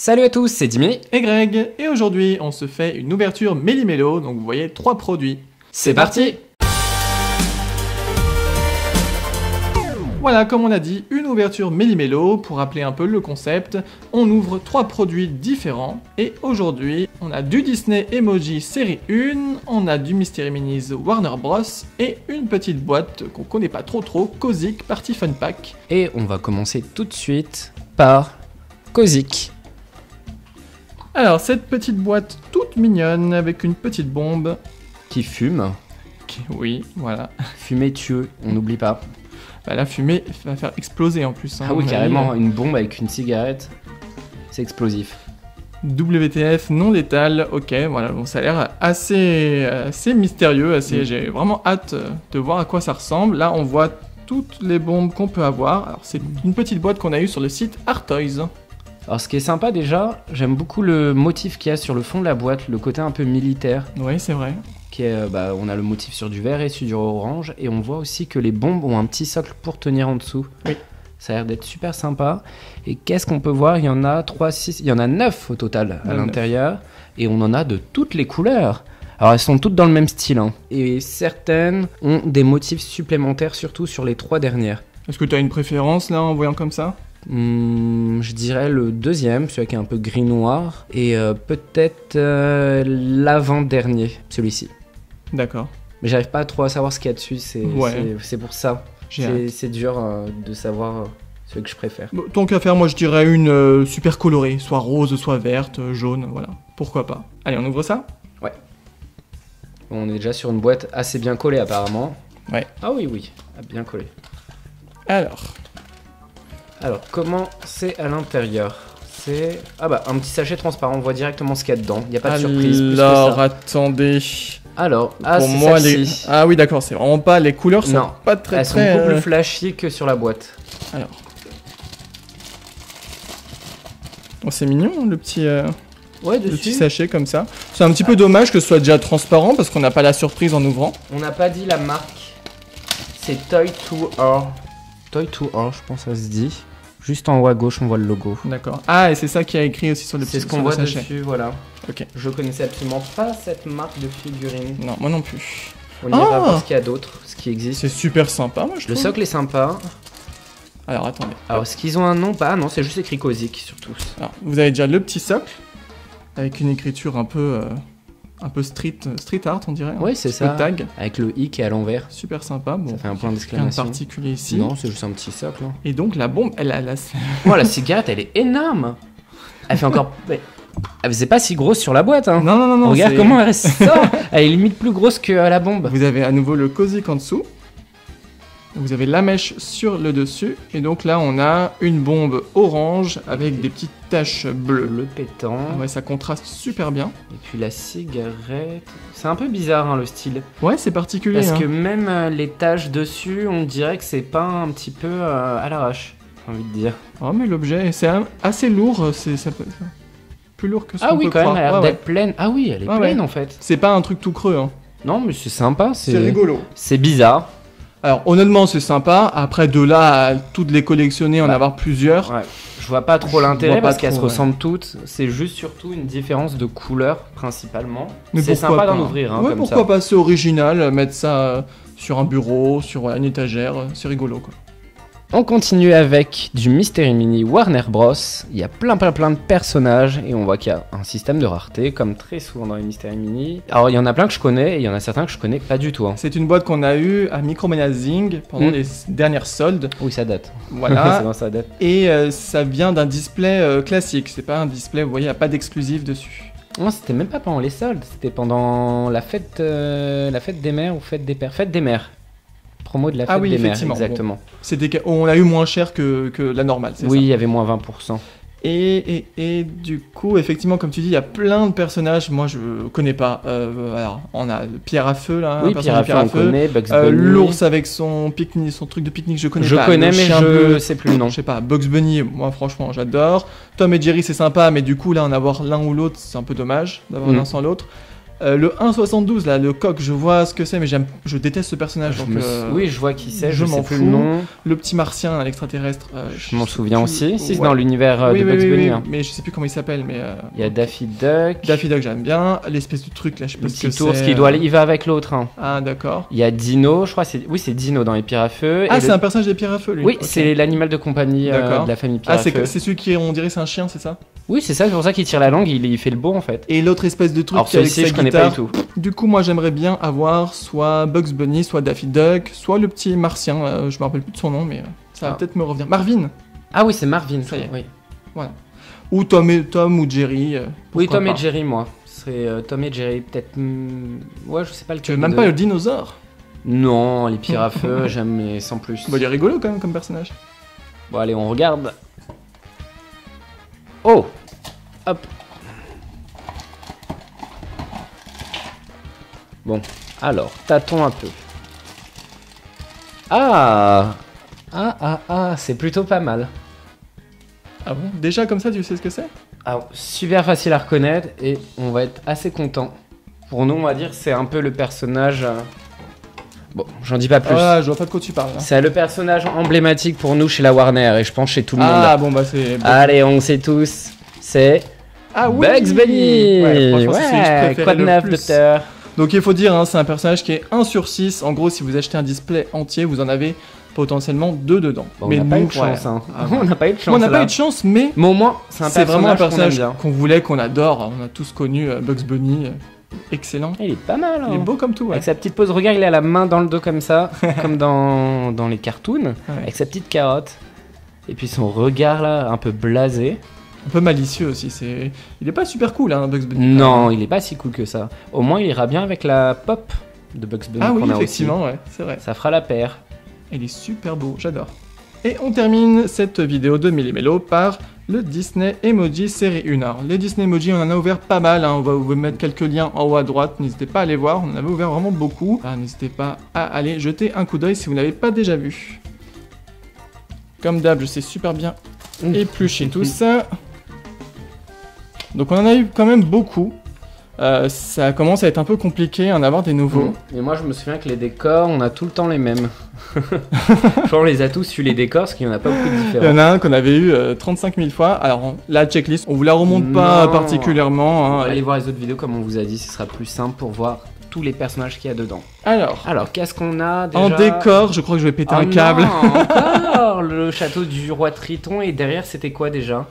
Salut à tous, c'est Dimi. Et Greg, et aujourd'hui on se fait une ouverture Méli-Mélo, donc vous voyez 3 produits. C'est parti. Voilà, comme on a dit, une ouverture Méli-Mélo, pour rappeler un peu le concept, on ouvre 3 produits différents, et aujourd'hui on a du Disney Emoji série 1, on a du Mystery Minis Warner Bros, et une petite boîte qu'on connaît pas trop, Cozic Party Fun Pack. Et on va commencer tout de suite par Cozic. Alors cette petite boîte toute mignonne, avec une petite bombe. Qui fume. Oui, voilà. Fumée tue, on n'oublie pas. Bah, la fumée va faire exploser en plus. Ah oui, carrément, une bombe avec une cigarette, c'est explosif. WTF non létal, ok, voilà, bon, ça a l'air assez mystérieux, j'ai vraiment hâte de voir à quoi ça ressemble. Là, on voit toutes les bombes qu'on peut avoir. Alors, c'est une petite boîte qu'on a eue sur le site Artoys. Alors, ce qui est sympa déjà, j'aime beaucoup le motif qu'il y a sur le fond de la boîte, le côté un peu militaire. Oui, c'est vrai. Qui est, on a le motif sur du vert et sur du orange, et on voit aussi que les bombes ont un petit socle pour tenir en dessous. Oui. Ça a l'air d'être super sympa. Et qu'est-ce qu'on peut voir ? Il y en a 3, 6, il y en a 9 au total à l'intérieur, et on en a de toutes les couleurs. Alors elles sont toutes dans le même style, hein. Et certaines ont des motifs supplémentaires, surtout sur les 3 dernières. Est-ce que tu as une préférence là en voyant comme ça ? Je dirais le deuxième, celui qui est un peu gris-noir, et peut-être l'avant-dernier, celui-ci. D'accord. Mais j'arrive pas trop à savoir ce qu'il y a dessus, c'est pour ça. C'est dur de savoir celui que je préfère. Bon, tant qu'à faire, moi je dirais une super colorée, soit rose, soit verte, jaune, voilà. Pourquoi pas. Allez, on ouvre ça ? Ouais. On est déjà sur une boîte assez bien collée apparemment. Ouais. Ah oui, bien collée. Alors, comment c'est à l'intérieur ? C'est... Ah bah, un petit sachet transparent, on voit directement ce qu'il y a dedans. Il n'y a pas de surprise. Alors, attendez. Alors, pour moi, Ah oui, d'accord, c'est vraiment pas... Les couleurs sont pas très... Elles sont beaucoup plus flashy que sur la boîte. Alors. Oh, c'est mignon, le petit... Ouais, le petit sachet comme ça. C'est un petit peu dommage que ce soit déjà transparent, parce qu'on n'a pas la surprise en ouvrant. On n'a pas dit la marque. C'est Toy to Or. Toy to Or, je pense que ça se dit. Juste en haut à gauche, on voit le logo. D'accord. Ah, et c'est ça qui a écrit aussi sur le petit sachet. C'est ce qu'on voit sachet. dessus, voilà. Ok. Je connaissais absolument pas cette marque de figurines. Non, moi non plus. On ira voir ce qu'il y a d'autre, ce qui existe. C'est super sympa, moi je trouve. Le socle est sympa. Alors, attendez. Alors, est-ce qu'ils ont un nom ? Bah non, c'est juste écrit Cozic sur tous. Alors, vous avez déjà le petit socle, avec une écriture un peu street art, on dirait. Oui, c'est ça. Tag. Avec le i qui est à l'envers. Super sympa. Bon, ça fait un point rien d'exclamation. de particulier ici. Non, c'est juste un petit socle. Hein. Et donc, la bombe, elle a Oh, la cigarette, elle est énorme. Elle fait encore... C'est pas si grosse sur la boîte, hein. Non. Regarde comment elle sort. Elle est limite plus grosse que la bombe. Vous avez à nouveau le Cozic en dessous. Vous avez la mèche sur le dessus. Et donc là, on a une bombe orange avec des petites taches bleues. Le pétant. Ouais, ça contraste super bien. Et puis la cigarette... C'est un peu bizarre, hein, le style. Ouais, c'est particulier. Parce que même les taches dessus, on dirait que c'est peint un petit peu à l'arrache, j'ai envie de dire. Oh, mais l'objet, c'est assez lourd. C'est plus lourd que ce qu'on peut quand croire. même, elle a l'air d'être pleine. Ah oui, elle est pleine en fait. C'est pas un truc tout creux, hein. Non, mais c'est sympa. C'est rigolo. C'est bizarre. Alors, honnêtement, c'est sympa. Après, de là à toutes les collectionner, en avoir plusieurs. Ouais. Je vois pas trop l'intérêt parce qu'elles se ressemblent toutes. C'est juste surtout une différence de couleur, principalement. Mais c'est sympa d'en ouvrir, hein, ouais, comme pourquoi ça. pas, c'est original. Mettre ça sur un bureau, sur une étagère, c'est rigolo, quoi. On continue avec du Mystery Mini Warner Bros. Il y a plein de personnages et on voit qu'il y a un système de rareté comme très souvent dans les Mystery Mini. Alors il y en a plein que je connais et il y en a certains que je connais pas du tout. Hein. C'est une boîte qu'on a eue à Micromagazine pendant les dernières soldes. Oui, ça date. Voilà. C'est bon, ça date. Et ça vient d'un display classique. C'est pas un display, vous voyez, il n'y a pas d'exclusif dessus. Non, c'était même pas pendant les soldes, c'était pendant la fête des mères ou fête des pères. Fête des mères. Promo de la fête des mères, exactement. Bon. On a eu moins cher que la normale, c'est ça ? Oui, il y avait moins 20%. Et du coup, effectivement, comme tu dis, il y a plein de personnages. Moi, je connais pas. Alors, on a Pierre à Feu, là. Oui, Pierre à Feu, on connaît. Bugs Bunny. L'ours avec son truc de pique-nique, je connais pas. Je connais, mais je sais plus le nom. Je sais pas. Bugs Bunny, moi, franchement, j'adore. Tom et Jerry, c'est sympa, mais du coup, là, en avoir l'un ou l'autre, c'est un peu dommage d'avoir l'un sans l'autre. Le 1,72 là, le coq, je vois ce que c'est, mais je déteste ce personnage. Donc, oui, je vois qui c'est, je m'en sais plus fous. le nom. Le petit martien, l'extraterrestre. Je m'en souviens aussi, si c'est ouais. dans l'univers de Bugs Bunny. Hein. Mais je sais plus comment il s'appelle. Mais il y a Daffy Duck. Daffy Duck, j'aime bien. L'espèce de truc là, je sais pas Le ce que petit ours c'est. qui doit, il va avec l'autre. Hein. Ah d'accord. Il y a Dino, je crois, c'est Dino dans les Pierres à Feu. Ah, c'est un personnage des Pierres à Feu, lui. Oui, okay. C'est l'animal de compagnie de la famille Pierre à Feu. C'est celui qui, on dirait, c'est un chien, c'est ça? Oui, c'est ça, c'est pour ça qu'il tire la langue, il fait le beau en fait. Et l'autre espèce de truc alors, qui avec sa je connais pas guitare. du tout. Du coup, moi j'aimerais bien avoir soit Bugs Bunny, soit Daffy Duck, soit le petit martien, je me rappelle plus de son nom, mais ça va peut-être me revenir. Marvin. Ah oui, c'est Marvin, ça y est. Oui. Voilà. Ou Tom ou Jerry. Oui, Tom et Jerry, moi. C'est Tom et Jerry, peut-être. Ouais, je sais pas lequel. Tu veux même pas le dinosaure? Non, les Pierres à Feu, j'aime, mais sans plus. Bah, il est rigolo quand même comme personnage. Bon, allez, on regarde. Oh! Hop! Bon, alors, tâtons un peu. Ah, c'est plutôt pas mal. Ah bon? Déjà comme ça, tu sais ce que c'est? Ah, super facile à reconnaître et on va être assez content. Pour nous, on va dire, c'est un peu le personnage... Bon, j'en dis pas plus. Ah, je vois pas de quoi tu parles. Là. C'est le personnage emblématique pour nous chez la Warner et je pense chez tout le monde. Ah bon, bah c'est... Allez, on sait tous, c'est... Ah oui, Bugs Bunny. Ouais, quoi de neuf, docteur? Donc il faut dire, hein, c'est un personnage qui est 1 sur 6. En gros, si vous achetez un display entier, vous en avez potentiellement 2 dedans. Bon, mais on n'a pas eu de chance. Hein. On n'a pas eu de chance. On n'a pas eu de chance, mais au moins, c'est vraiment un personnage qu'on voulait, qu'on adore. On a tous connu Bugs Bunny. Excellent. Il est pas mal. Hein. Il est beau comme tout. Ouais. Avec sa petite pose, regarde, il a la main dans le dos comme ça, comme dans les cartoons, ouais. Avec sa petite carotte. Et puis son regard là, un peu blasé. Un peu malicieux aussi, il est pas super cool hein, Bugs Bunny. Non, il est pas si cool que ça. Au moins il ira bien avec la pop de Bugs Bunny qu'on a aussi. Effectivement, ouais, c'est vrai. Ça fera la paire. Il est super beau, j'adore. Et on termine cette vidéo de Millimélo par le Disney Emoji série 1. Alors les Disney Emoji, on en a ouvert pas mal, hein. On va vous mettre quelques liens en haut à droite, n'hésitez pas à aller voir, on en avait ouvert vraiment beaucoup. N'hésitez pas à aller jeter un coup d'œil si vous n'avez pas déjà vu. Comme d'hab, je sais super bien éplucher tout ça. Donc on en a eu quand même beaucoup. Ça commence à être un peu compliqué en avoir des nouveaux. Et moi je me souviens que les décors, on a tout le temps les mêmes. Je crois qu'on les a tous eu les décors parce qu'il n'y en a pas beaucoup de différents. Il y en a un qu'on avait eu 35 000 fois. Alors la checklist, on vous la remonte pas particulièrement. Hein. Allez voir les autres vidéos comme on vous a dit, ce sera plus simple pour voir tous les personnages qu'il y a dedans. Alors qu'est-ce qu'on a déjà? En décor, je crois que je vais péter un câble. Non, encore le château du roi Triton et derrière c'était quoi déjà?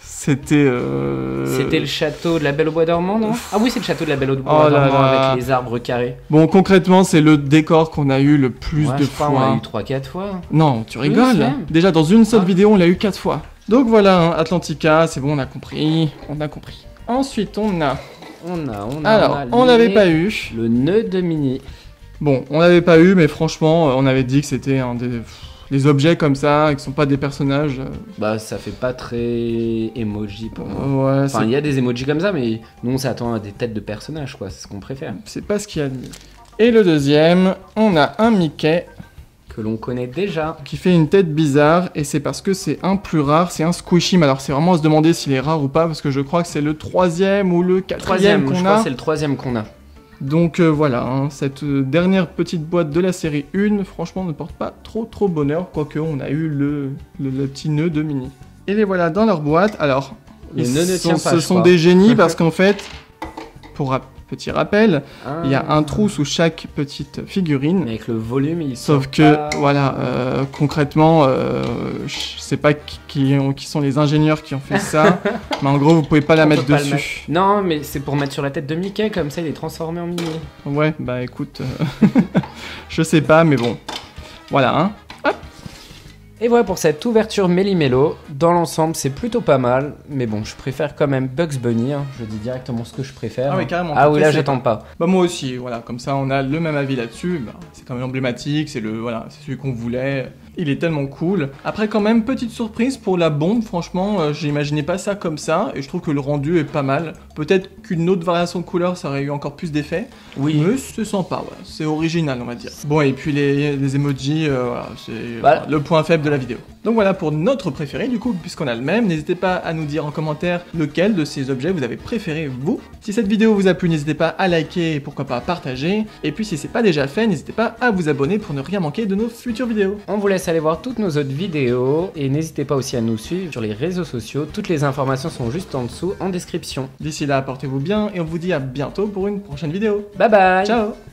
C'était le château de la Belle au Bois dormant, non? Ah oui, c'est le château de la Belle au Bois dormant avec les arbres carrés. Bon, concrètement, c'est le décor qu'on a eu le plus de fois. On l'a eu 3-4 fois. Non, tu rigoles. Déjà, dans une seule vidéo, on l'a eu 4 fois. Donc voilà, hein, Atlantica, c'est bon, on a compris. Ensuite, Alors, on n'avait pas eu... le nœud de Minnie. Bon, on n'avait pas eu, mais franchement, on avait dit que c'était un des... Les objets comme ça, qui sont pas des personnages... Bah, ça fait pas très emoji pour moi. Ouais, enfin, il y a des emojis comme ça, mais nous, on s'attend à des têtes de personnages, quoi. C'est ce qu'on préfère. C'est pas ce qu'il y a de mieux. Et le deuxième, on a un Mickey... que l'on connaît déjà. Qui fait une tête bizarre, et c'est parce que c'est un plus rare, c'est un squishy. Mais alors, c'est vraiment à se demander s'il est rare ou pas, parce que je crois que c'est le 3e ou le 4e qu'on a. Je crois que c'est le 3e qu'on a. Donc voilà, hein, cette dernière petite boîte de la série 1, franchement, ne porte pas trop bonheur, quoique on a eu le petit nœud de Minnie. Et les voilà dans leur boîte. Alors, ce sont des génies parce qu'en fait, pour petit rappel, il y a un trou sous chaque petite figurine. Mais avec le volume, sauf que, voilà, concrètement, je sais pas qui sont les ingénieurs qui ont fait ça, mais en gros, vous pouvez pas la mettre dessus. Non, mais c'est pour mettre sur la tête de Mickey, comme ça il est transformé en Minnie. Ouais, bah écoute, je sais pas, mais bon, voilà, hein. Hop. Et voilà pour cette ouverture Méli-Mélo. Dans l'ensemble, c'est plutôt pas mal. Mais bon, je préfère quand même Bugs Bunny. Hein. Je dis directement ce que je préfère. Ah oui, carrément. Ah oui, là, j'attends pas. Bah moi aussi, voilà. Comme ça, on a le même avis là-dessus. Bah, c'est quand même emblématique. C'est celui qu'on voulait. Il est tellement cool. Après quand même, petite surprise pour la bombe, franchement, j'imaginais pas ça comme ça, et je trouve que le rendu est pas mal. Peut-être qu'une autre variation de couleur, ça aurait eu encore plus d'effet. Oui. Mais c'est sympa, ouais. C'est original, on va dire. Bon, et puis les emojis, voilà, c'est Voilà. le point faible de la vidéo. Donc voilà pour notre préféré, du coup, puisqu'on a le même, n'hésitez pas à nous dire en commentaire lequel de ces objets vous avez préféré, vous. Si cette vidéo vous a plu, n'hésitez pas à liker et pourquoi pas à partager. Et puis si c'est pas déjà fait, n'hésitez pas à vous abonner pour ne rien manquer de nos futures vidéos. On vous laisse aller voir toutes nos autres vidéos et n'hésitez pas aussi à nous suivre sur les réseaux sociaux. Toutes les informations sont juste en dessous en description. D'ici là, portez-vous bien et on vous dit à bientôt pour une prochaine vidéo. Bye bye. Ciao!